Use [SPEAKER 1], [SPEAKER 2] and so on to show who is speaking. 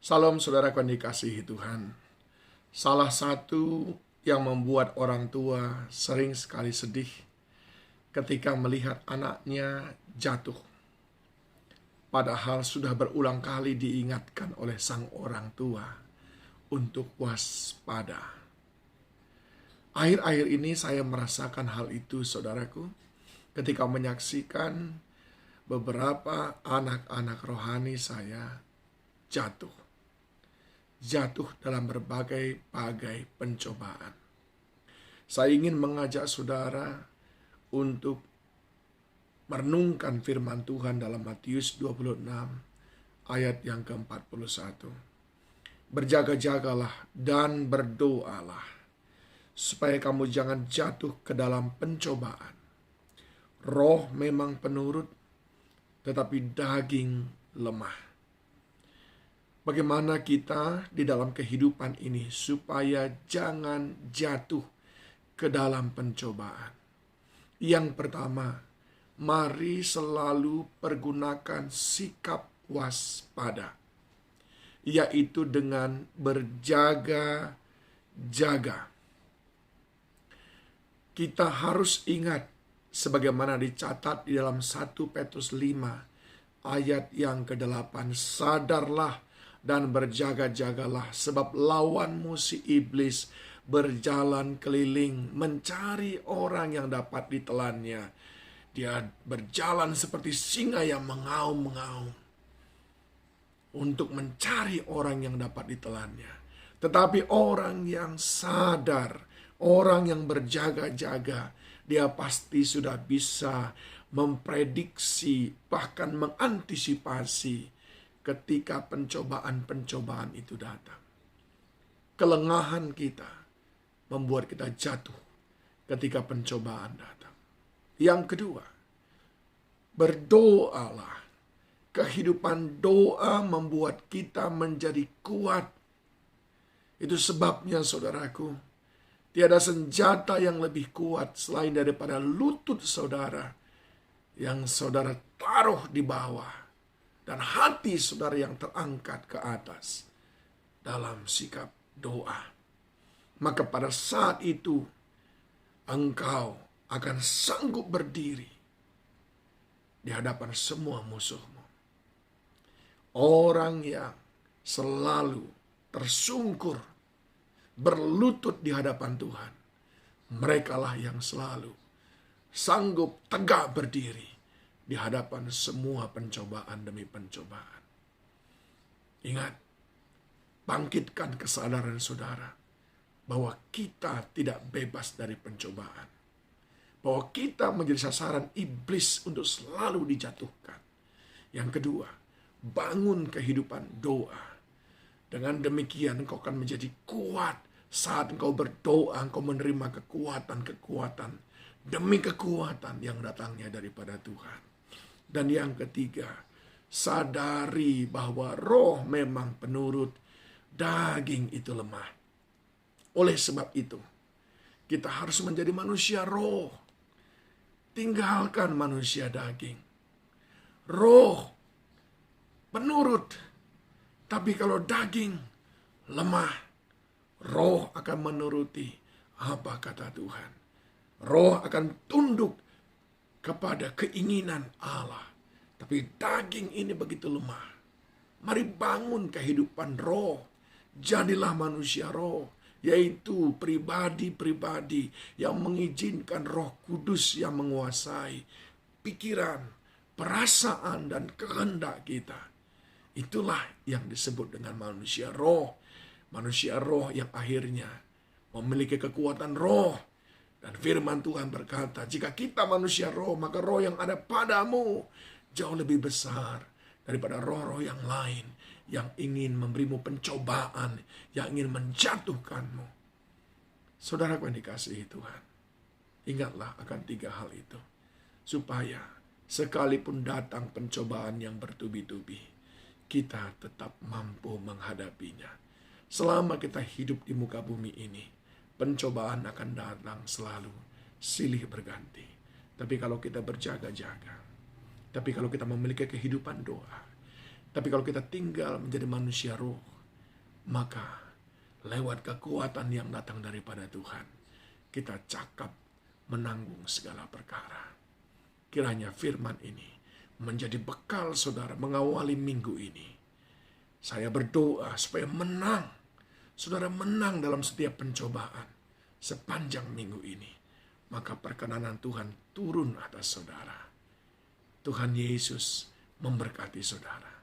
[SPEAKER 1] Salam saudaraku yang dikasihi Tuhan. Salah satu yang membuat orang tua sering sekali sedih ketika melihat anaknya jatuh. Padahal sudah berulang kali diingatkan oleh sang orang tua untuk waspada. Akhir-akhir ini saya merasakan hal itu saudaraku ketika menyaksikan beberapa anak-anak rohani saya jatuh dalam berbagai pencobaan. Saya ingin mengajak saudara untuk merenungkan firman Tuhan dalam Matius 26 ayat yang ke-41. Berjaga-jagalah dan berdoalah supaya kamu jangan jatuh ke dalam pencobaan. Roh memang penurut, tetapi daging lemah. Bagaimana kita di dalam kehidupan ini supaya jangan jatuh ke dalam pencobaan? Yang pertama, mari selalu pergunakan sikap waspada, yaitu dengan berjaga-jaga. Kita harus ingat sebagaimana dicatat di dalam 1 Petrus 5 ayat yang ke-8, sadarlah dan berjaga-jagalah, sebab lawanmu si iblis berjalan keliling mencari orang yang dapat ditelannya. Dia berjalan seperti singa yang mengaum-mengaum untuk mencari orang yang dapat ditelannya. Tetapi orang yang sadar, orang yang berjaga-jaga, dia pasti sudah bisa memprediksi, bahkan mengantisipasi ketika pencobaan-pencobaan itu datang. Kelengahan kita membuat kita jatuh ketika pencobaan datang. Yang kedua, berdoalah. Kehidupan doa membuat kita menjadi kuat. Itu sebabnya saudaraku, tiada senjata yang lebih kuat selain daripada lutut saudara yang saudara taruh di bawah dan hati saudara yang terangkat ke atas dalam sikap doa. Maka pada saat itu engkau akan sanggup berdiri di hadapan semua musuhmu. Orang yang selalu tersungkur berlutut di hadapan Tuhan, merekalah yang selalu sanggup tegak berdiri di hadapan semua pencobaan demi pencobaan. Ingat, bangkitkan kesadaran saudara bahwa kita tidak bebas dari pencobaan. Bahwa kita menjadi sasaran iblis untuk selalu dijatuhkan. Yang kedua, bangun kehidupan doa. Dengan demikian engkau akan menjadi kuat. Saat engkau berdoa, engkau menerima kekuatan demi kekuatan yang datangnya daripada Tuhan. Dan yang ketiga, sadari bahwa roh memang penurut, daging itu lemah. Oleh sebab itu, kita harus menjadi manusia roh. Tinggalkan manusia daging. Roh penurut, tapi kalau daging lemah, roh akan menuruti apa kata Tuhan. Roh akan tunduk kepada keinginan Allah. Tapi daging ini begitu lemah. Mari bangun kehidupan roh. Jadilah manusia roh. Yaitu pribadi-pribadi yang mengizinkan Roh Kudus yang menguasai pikiran, perasaan, dan kehendak kita. Itulah yang disebut dengan manusia roh. Manusia roh yang akhirnya memiliki kekuatan roh. Dan firman Tuhan berkata, jika kita manusia roh, maka roh yang ada padamu jauh lebih besar daripada roh-roh yang lain yang ingin memberimu pencobaan, yang ingin menjatuhkanmu. Saudaraku yang dikasihi Tuhan, ingatlah akan 3 hal itu, supaya sekalipun datang pencobaan yang bertubi-tubi, kita tetap mampu menghadapinya. Selama kita hidup di muka bumi ini, pencobaan akan datang selalu, silih berganti. Tapi kalau kita berjaga-jaga, tapi kalau kita memiliki kehidupan doa, tapi kalau kita tinggal menjadi manusia roh, maka lewat kekuatan yang datang daripada Tuhan, kita cakap menanggung segala perkara. Kiranya firman ini menjadi bekal saudara mengawali minggu ini. Saya berdoa supaya saudara menang dalam setiap pencobaan sepanjang minggu ini. Maka perkenanan Tuhan turun atas saudara. Tuhan Yesus memberkati saudara.